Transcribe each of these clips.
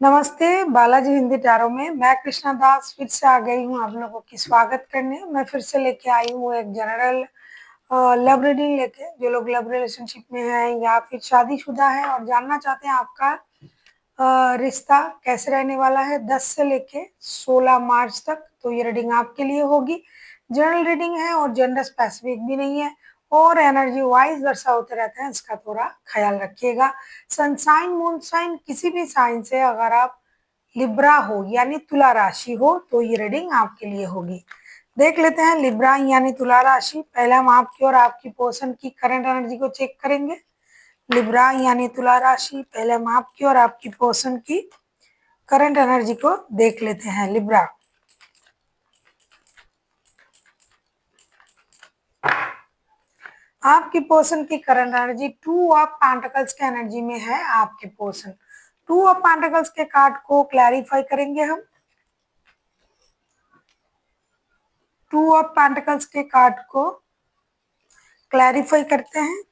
नमस्ते, बालाजी हिंदी टैरो में मैं कृष्णा दास फिर से आ गई हूँ आप लोगों की स्वागत करने। मैं फिर से लेके आई हूँ एक जनरल लव रीडिंग लेके। जो लोग लव रिलेशनशिप में हैं या फिर शादीशुदा है और जानना चाहते हैं आपका रिश्ता कैसे रहने वाला है 10 से लेके 16 मार्च तक, तो ये रीडिंग आपके लिए होगी। जनरल रीडिंग है और जेंडर स्पेसिफिक भी नहीं है और एनर्जी वाइज वर्षा होते रहते हैं, इसका थोड़ा ख्याल रखिएगा। सनसाइन मून साइन किसी भी साइन से अगर आप लिब्रा हो यानी तुला राशि हो तो ये रीडिंग आपके लिए होगी। देख लेते हैं लिब्रा यानी तुला राशि। पहले हम आपकी और आपकी पर्सन की करंट एनर्जी को चेक करेंगे। लिब्रा यानी तुला राशि, पहले हम आपकी और आपकी पर्सन की करंट एनर्जी को देख लेते हैं। लिब्रा, आपकी पर्सन की करंट एनर्जी 2 ऑफ पेंटिकल्स के एनर्जी में है। आपके पर्सन 2 ऑफ पेंटिकल्स के कार्ड को क्लैरिफाई करेंगे हम। 2 ऑफ पेंटिकल्स के कार्ड को क्लैरिफाई करते हैं।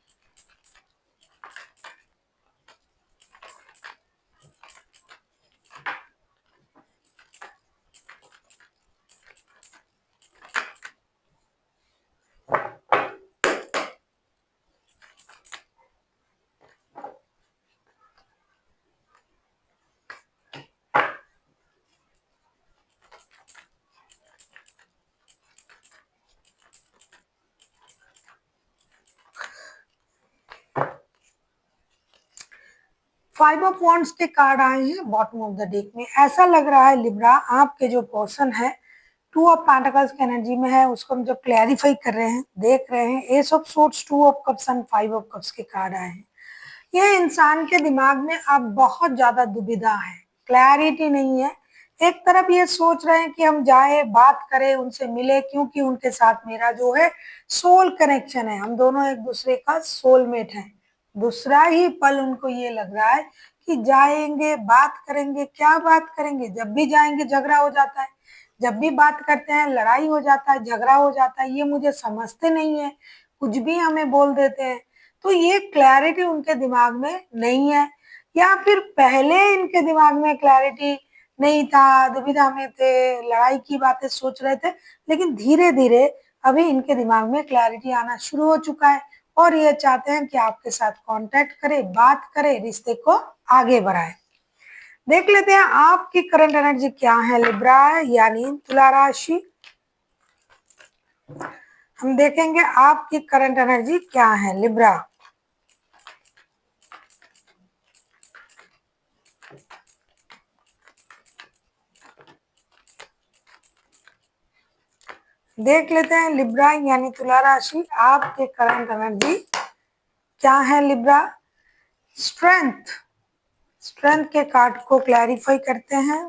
फाइव ऑफ वॉन्ड्स के कार्ड आए हैं बॉटम ऑफ द डेक में। ऐसा लग रहा है लिब्रा आपके जो पर्सन है 2 ऑफ पेंटिकल्स की एनर्जी में है, उसको हम जब क्लैरिफाई कर रहे हैं देख रहे हैं S of sorts, 2 of cups and 5 of cups के कार्ड आए हैं। ये इंसान के दिमाग में अब बहुत ज्यादा दुविधा है, क्लैरिटी नहीं है। एक तरफ ये सोच रहे हैं कि हम जाए बात करें उनसे मिले, क्योंकि उनके साथ मेरा जो है सोल कनेक्शन है, हम दोनों एक दूसरे का सोलमेट है। दूसरा ही पल उनको ये लग रहा है कि जाएंगे बात करेंगे। क्या बात करेंगे, जब भी जाएंगे झगड़ा हो जाता है, जब भी बात करते हैं लड़ाई हो जाता है, झगड़ा हो जाता है। ये मुझे समझते नहीं है, कुछ भी हमें बोल देते हैं। तो ये क्लैरिटी उनके दिमाग में नहीं है, या फिर पहले इनके दिमाग में क्लैरिटी नहीं था, दुविधा में थे, लड़ाई की बातें सोच रहे थे, लेकिन धीरे धीरे अभी इनके दिमाग में क्लैरिटी आना शुरू हो चुका है और ये चाहते हैं कि आपके साथ कांटेक्ट करे, बात करे, रिश्ते को आगे बढ़ाए। देख लेते हैं आपकी करंट एनर्जी क्या है लिब्रा यानी तुला राशि। हम देखेंगे आपकी करंट एनर्जी क्या है लिब्रा। देख लेते हैं लिब्रा यानी तुला राशि आपके करंट एनर्जी क्या है लिब्रा। स्ट्रेंथ, स्ट्रेंथ के कार्ड को क्लैरिफाई करते हैं।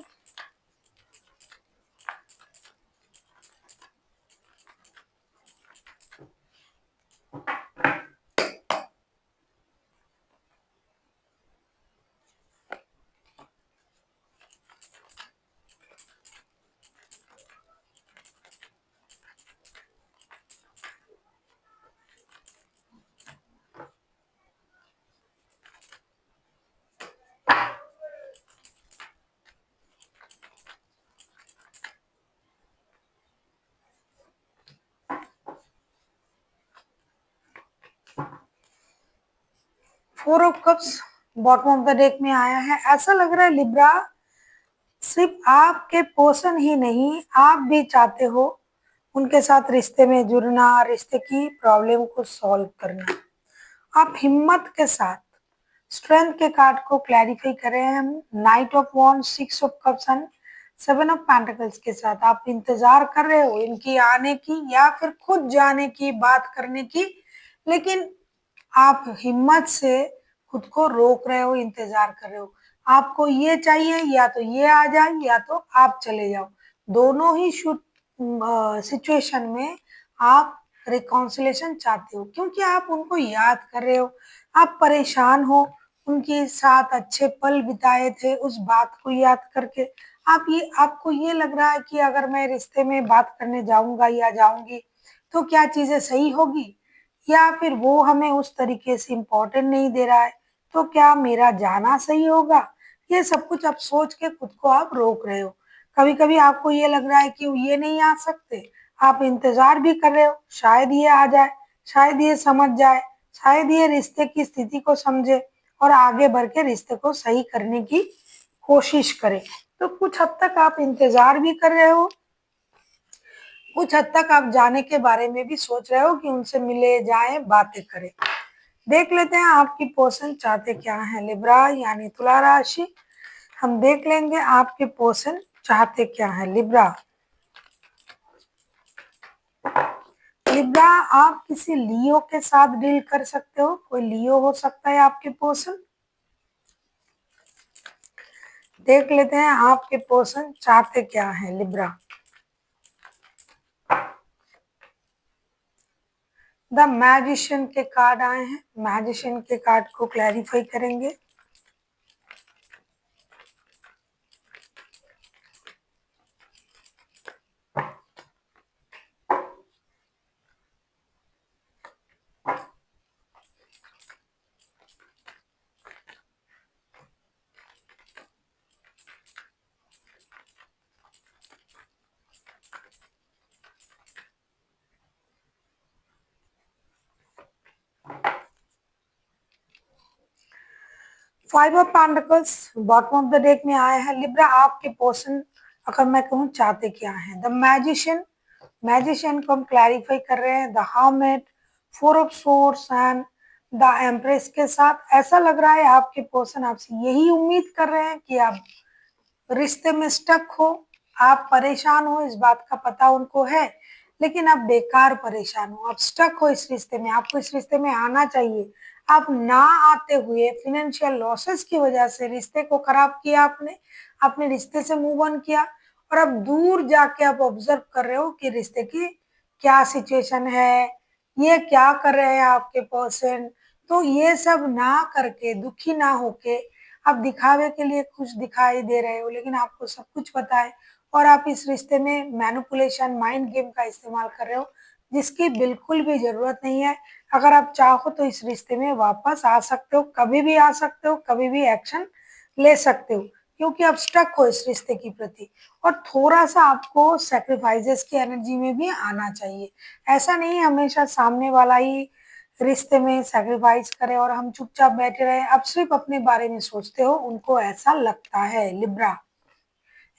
Four of cups bottom of the deck में आया है। ऐसा लग रहा है लिब्रा सिर्फ आपके पर्सन ही नहीं, आप भी चाहते हो उनके साथ रिश्ते में जुड़ना, रिश्ते की प्रॉब्लम को सॉल्व करना। आप हिम्मत के साथ स्ट्रेंथ के कार्ड को क्लैरिफाई करें हम। Knight of wand, 6 of cups and 7 of pentacles के साथ आप इंतजार कर रहे हो इनकी आने की या फिर खुद जाने की, बात करने की, लेकिन आप हिम्मत से खुद को रोक रहे हो, इंतजार कर रहे हो। आपको ये चाहिए या तो ये आ जाए या तो आप चले जाओ। दोनों ही सिचुएशन में आप रिकॉन्सिलेशन चाहते हो, क्योंकि आप उनको याद कर रहे हो, आप परेशान हो। उनके साथ अच्छे पल बिताए थे, उस बात को याद करके आपको ये लग रहा है कि अगर मैं रिश्ते में बात करने जाऊंगा या जाऊंगी तो क्या चीजें सही होगी, या फिर वो हमें उस तरीके से इम्पोर्टेंट नहीं दे रहा है, तो क्या मेरा जाना सही होगा, ये सब कुछ आप सोच के खुद को आप रोक रहे हो। कभी-कभी आपको ये लग रहा है कि ये नहीं आ सकते, आप इंतज़ार भी कर रहे हो, शायद ये आ जाए, शायद ये समझ जाए, शायद ये रिश्ते की स्थिति को समझे और आगे बढ़ के रिश्ते को सही करने की कोशिश करे। तो कुछ हद तक आप इंतज़ार भी कर रहे हो, कुछ हद तक आप जाने के बारे में भी सोच रहे हो कि उनसे मिले, जाएँ, बातें करें। देख लेते हैं आपकी पर्सन चाहते क्या हैं लिब्रा यानी तुला राशि। हम देख लेंगे आपके पर्सन चाहते क्या हैं लिब्रा। लिब्रा आप किसी लियो के साथ डील कर सकते हो, कोई लियो हो सकता है आपके पर्सन। देख लेते हैं आपके पर्सन चाहते क्या हैं लिब्रा। द मैजिशियन के कार्ड आए हैं, मैजिशियन के कार्ड को क्लैरिफाई करेंगे। Five of pentacles bottom of the deck में आए हैं लिब्रा। आपके पर्सन अगर मैं कहूँ चाहते क्या हैं, द मैजिशियन, मैजिशियन को हम क्लैरिफाई कर रहे हैं the hermit, four of swords and the empress के साथ। ऐसा लग रहा है आपके पर्सन आपसे यही उम्मीद कर रहे हैं कि आप रिश्ते में स्टक हो, आप परेशान हो, इस बात का पता उनको है, लेकिन आप बेकार परेशान हो, आप स्टक हो इस रिश्ते में, आपको इस रिश्ते में आना चाहिए। आप ना आते हुए फिनेंशियल लॉसेस की वजह से रिश्ते को खराब किया आपने, अपने रिश्ते से मूव ऑन किया और अब दूर जाके आप ऑब्जर्व कर रहे हो कि रिश्ते की क्या सिचुएशन है, ये क्या कर रहे हैं आपके पर्सन। तो ये सब ना करके, दुखी ना होके, आप दिखावे के लिए खुश दिखाई दे रहे हो, लेकिन आपको सब कुछ पता है और आप इस रिश्ते में मैनिपुलेशन, माइंड गेम का इस्तेमाल कर रहे हो, जिसकी बिल्कुल भी ज़रूरत नहीं है। अगर आप चाहो तो इस रिश्ते में वापस आ सकते हो, कभी भी आ सकते हो, कभी भी एक्शन ले सकते हो, क्योंकि आप स्टक हो इस रिश्ते के प्रति और थोड़ा-सा आपको सैक्रिफाइसेस की एनर्जी में भी आना चाहिए। ऐसा नहीं है हमेशा सामने वाला ही रिश्ते में सैक्रिफाइस करे और हम चुपचाप बैठे रहे। आप सिर्फ अपने बारे में सोचते हो, उनको ऐसा लगता है लिब्रा।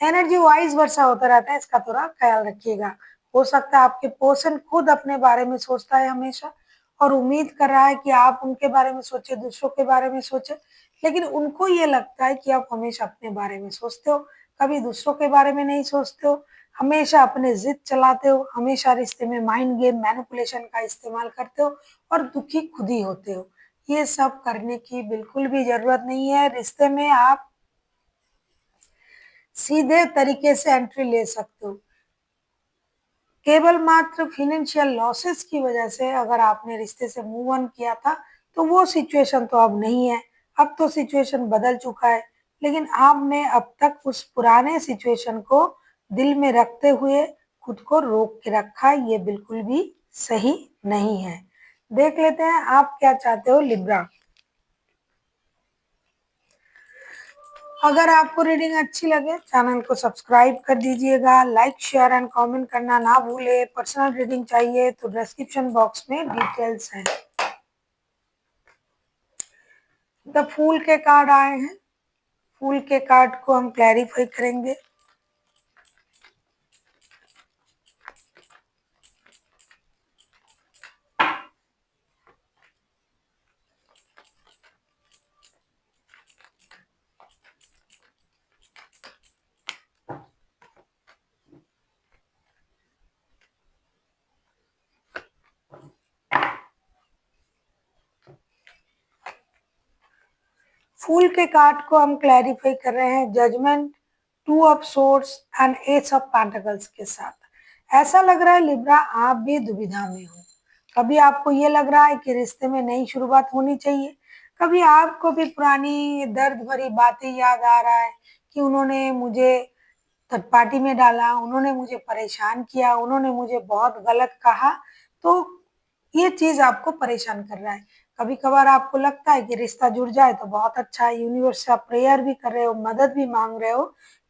एनर्जी वाइज वर्षा होता रहता है, इसका थोड़ा ख्याल रखिएगा। हो सकता है आपके पर्सन खुद अपने बारे में सोचता है हमेशा और उम्मीद कर रहा है कि आप उनके बारे में सोचे, दूसरों के बारे में सोचे, लेकिन उनको ये लगता है कि आप हमेशा अपने बारे में सोचते हो, कभी दूसरों के बारे में नहीं सोचते हो, हमेशा अपने जिद चलाते हो, हमेशा रिश्ते में माइंड गेम, मैनिपुलेशन का इस्तेमाल करते हो और दुखी खुद ही होते हो। ये सब करने की बिल्कुल भी ज़रूरत नहीं है। रिश्ते में आप सीधे तरीके से एंट्री ले सकते हो। केवल मात्र फाइनेंशियल लॉसेस की वजह से अगर आपने रिश्ते से मूव ऑन किया था, तो वो सिचुएशन तो अब नहीं है। अब तो सिचुएशन बदल चुका है, लेकिन आपने अब तक उस पुराने सिचुएशन को दिल में रखते हुए खुद को रोक के रखा है, ये बिल्कुल भी सही नहीं है। देख लेते हैं आप क्या चाहते हो लिब्रा। अगर आपको रीडिंग अच्छी लगे चैनल को सब्सक्राइब कर दीजिएगा, लाइक शेयर एंड कमेंट करना ना भूले। पर्सनल रीडिंग चाहिए तो डिस्क्रिप्शन बॉक्स में डिटेल्स हैं। द फूल के कार्ड आए हैं, फूल के कार्ड को हम क्लैरिफाई करेंगे। फूल के कार्ड को हम क्लैरिफाई कर रहे हैं judgement, two of swords and ace of pentacles के साथ। ऐसा लग रहा है लिब्रा आप भी दुविधा में हो। कभी आपको ये लग रहा है कि रिश्ते में नई शुरुआत होनी चाहिए, कभी आपको भी पुरानी दर्द भरी बातें याद आ रहा है कि उन्होंने मुझे थर्ड पार्टी में डाला, उन्होंने मुझे परेशान किया, उन्होंने मुझे बहुत गलत कहा, तो ये चीज़ आपको परेशान कर रहा है। कभी कभार आपको लगता है कि रिश्ता जुड़ जाए तो बहुत अच्छा है, यूनिवर्स से आप प्रेयर भी कर रहे हो, मदद भी मांग रहे हो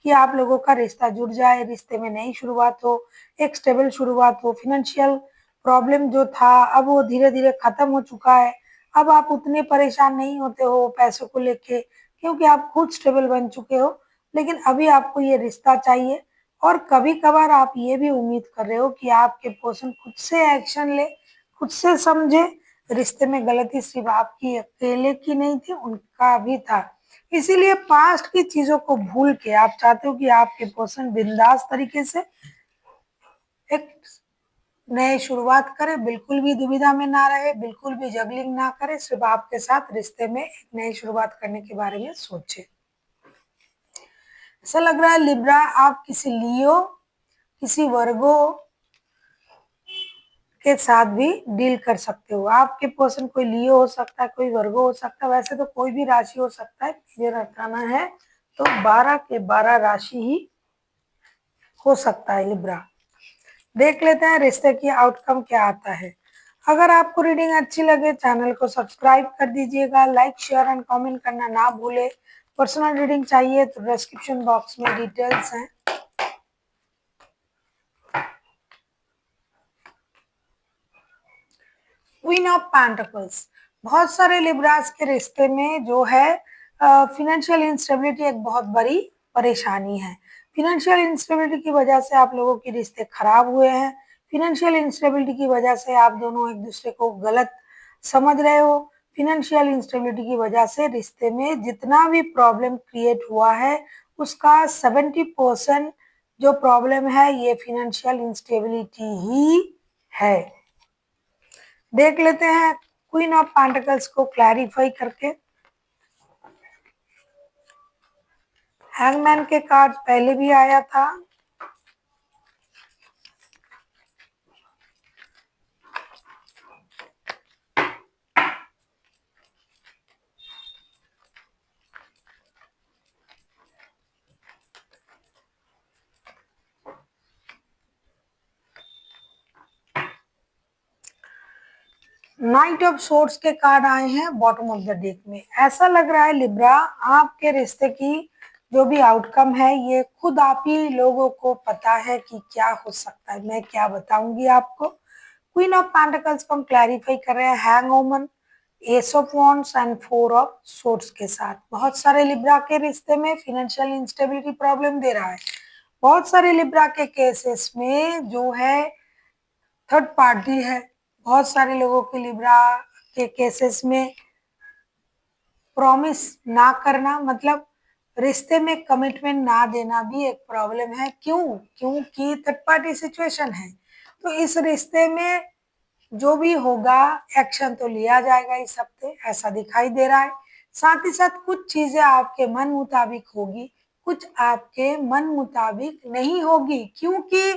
कि आप लोगों का रिश्ता जुड़ जाए, रिश्ते में नई शुरुआत हो, एक स्टेबल शुरुआत हो। फिनेंशियल प्रॉब्लम जो था अब वो धीरे धीरे खत्म हो चुका है। अब आप उतने परेशान नहीं होते हो पैसों को लेके, क्योंकि आप खुद स्टेबल बन चुके हो। लेकिन अभी आपको ये रिश्ता चाहिए, और कभी कभार आप ये भी उम्मीद कर रहे हो कि आपके पर्सन खुद से एक्शन ले, खुद से समझे। रिश्ते में गलती सिर्फ आपकी अकेले की नहीं थी, उनका भी था। इसीलिए पास्ट की चीजों को भूल के आप चाहते हो कि आपके पर्सन बिंदास तरीके से एक नए शुरुआत करे, बिल्कुल भी दुविधा में ना रहे, बिल्कुल भी जगलिंग ना करे, सिर्फ आपके साथ रिश्ते में एक नई शुरुआत करने के बारे में सोचे। ऐसा लग रहा है लिब्रा, आप किसी लियो, किसी वर्गो के साथ भी डील कर सकते हो। आपके पर्सन कोई लियो हो सकता है, कोई वर्गो हो सकता है, वैसे तो कोई भी राशि हो सकता है। ये रटाना है तो 12 के 12 राशि ही हो सकता है लिब्रा। देख लेते हैं रिश्ते की आउटकम क्या आता है। अगर आपको रीडिंग अच्छी लगे चैनल को सब्सक्राइब कर दीजिएगा, लाइक शेयर एंड कमेंट करना ना भूले। पर्सनल रीडिंग चाहिए तो डिस्क्रिप्शन बॉक्स में डिटेल्स हैं। क्वीन ऑफ पेंटिकल्स, बहुत सारे लिब्रास के रिश्ते में जो है फिनेंशियल इंस्टेबिलिटी एक बहुत बड़ी परेशानी है। फिनेंशियल इंस्टेबिलिटी की वजह से आप लोगों के रिश्ते खराब हुए हैं। फिनेंशियल इंस्टेबिलिटी की वजह से आप दोनों एक दूसरे को गलत समझ रहे हो। फिनेंशियल इंस्टेबिलिटी की वजह से रिश्ते में जितना भी प्रॉब्लम क्रिएट हुआ है उसका 70% जो प्रॉब्लम है ये फिनेंशियल इंस्टेबिलिटी ही है। देख लेते हैं क्वीन ऑफ पेंटिकल्स को क्लैरिफाई करके। हैंगमैन के कार्ड पहले भी आया था। नाइट ऑफ सोर्ड्स के कार्ड आए हैं बॉटम ऑफ द डेक में। ऐसा लग रहा है लिब्रा, आपके रिश्ते की जो भी आउटकम है ये खुद आप ही लोगों को पता है कि क्या हो सकता है। मैं क्या बताऊंगी आपको। क्वीन ऑफ पेंटिकल्स को हम क्लैरिफाई कर रहे हैं हैंग ओमन, S of wands and 4 of swords के साथ। बहुत सारे लिब्रा के रिश्ते में फिनेंशियल इंस्टेबिलिटी प्रॉब्लम दे रहा है। बहुत सारे लिब्रा के केसेस में जो है थर्ड पार्टी है। बहुत सारे लोगों के लिब्रा के केसेस में प्रॉमिस ना करना, मतलब रिश्ते में कमिटमेंट ना देना भी एक प्रॉब्लम है। क्यों? क्योंकि थर्ड पार्टी सिचुएशन है। तो इस रिश्ते में जो भी होगा एक्शन तो लिया जाएगा इस हफ्ते, ऐसा दिखाई दे रहा है। साथ ही साथ कुछ चीजें आपके मन मुताबिक होगी, कुछ आपके मन मुताबिक नहीं होगी, क्योंकि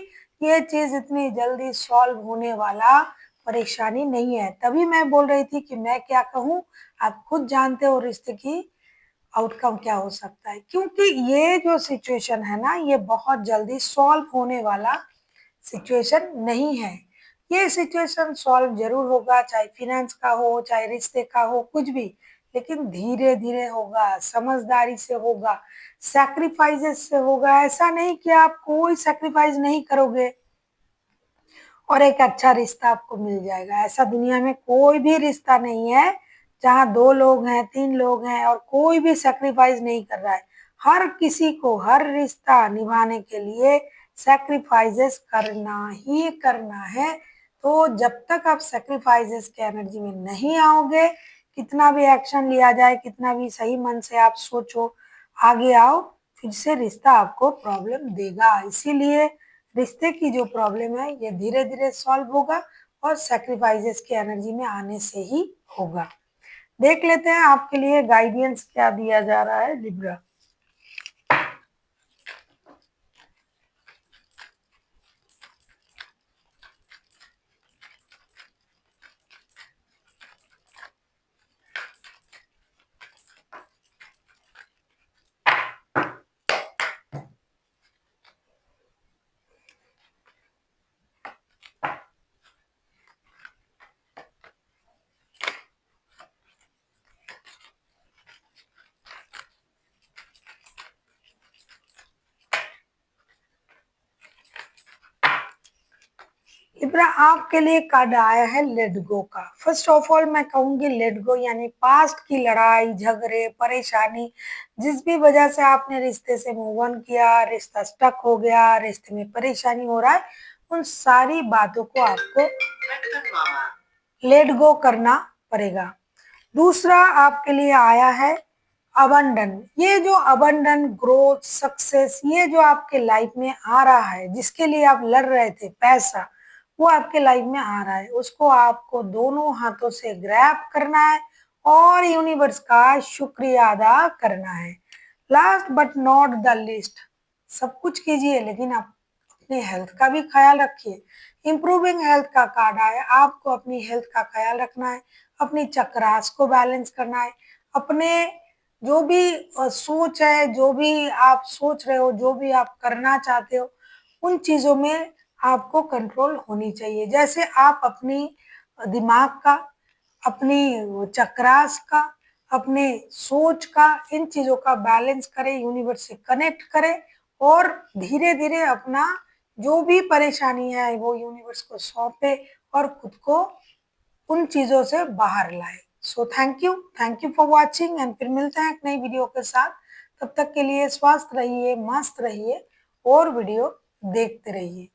ये चीज इतनी जल्दी सॉल्व होने वाला परेशानी नहीं है। तभी मैं बोल रही थी कि मैं क्या कहूँ, आप खुद जानते हो रिश्ते की आउटकम क्या हो सकता है। क्योंकि ये जो सिचुएशन है ना ये बहुत जल्दी सॉल्व होने वाला सिचुएशन नहीं है। ये सिचुएशन सॉल्व जरूर होगा, चाहे फिनेंस का हो, चाहे रिश्ते का हो, कुछ भी, लेकिन धीरे धीरे होगा, समझदारी से होगा, सैक्रिफाइसेस से होगा। ऐसा नहीं कि आप कोई सैक्रिफाइस नहीं करोगे और एक अच्छा रिश्ता आपको मिल जाएगा। ऐसा दुनिया में कोई भी रिश्ता नहीं है जहाँ 2 लोग हैं, 3 लोग हैं और कोई भी सैक्रिफाइस नहीं कर रहा है। हर किसी को हर रिश्ता निभाने के लिए सैक्रिफाइसेस करना ही करना है। तो जब तक आप सैक्रिफाइसेस के एनर्जी में नहीं आओगे, कितना भी एक्शन लिया जाए, कितना भी सही मन से आप सोचो आगे आओ, फिर से रिश्ता आपको प्रॉब्लम देगा। इसीलिए रिश्ते की जो प्रॉब्लम है ये धीरे धीरे सॉल्व होगा और सैक्रिफाइसेस की एनर्जी में आने से ही होगा। देख लेते हैं आपके लिए गाइडेंस क्या दिया जा रहा है लिब्रा। लिब्रा आपके लिए कार्ड आया है लेट गो का। फर्स्ट ऑफ ऑल मैं कहूंगी लेट गो यानी पास्ट की लड़ाई झगड़े परेशानी, जिस भी वजह से आपने रिश्ते से मूव ऑन किया, रिश्ता स्टक हो गया, रिश्ते में परेशानी हो रहा है, उन सारी बातों को आपको लेट गो करना पड़ेगा। दूसरा आपके लिए आया है अबंडन। ये जो अबंडन ग्रोथ सक्सेस ये जो आपके लाइफ में आ रहा है, जिसके लिए आप लड़ रहे थे, पैसा वो आपके लाइफ में आ रहा है, उसको आपको दोनों हाथों से ग्रैब करना है और यूनिवर्स का शुक्रिया अदा करना है। Last but not the list, सब कुछ कीजिए लेकिन आप अपने हेल्थ का भी ख्याल रखिए। इंप्रूविंग हेल्थ का कार्ड आया, आपको अपनी हेल्थ का ख्याल रखना है, अपनी चक्रास को बैलेंस करना है, अपने जो भी सोच है, जो भी आप सोच रहे हो, जो भी आप करना चाहते हो, उन चीजों में आपको कंट्रोल होनी चाहिए। जैसे आप अपनी दिमाग का, अपनी चक्रास का, अपने सोच का, इन चीजों का बैलेंस करें, यूनिवर्स से कनेक्ट करें और धीरे धीरे अपना जो भी परेशानी है वो यूनिवर्स को सौंपे और खुद को उन चीजों से बाहर लाए। So thank you for watching and फिर मिलते हैं एक नई वीडियो के साथ। तब तक के लिए स्वस्थ रहिए, मस्त रहिए और वीडियो देखते रहिए।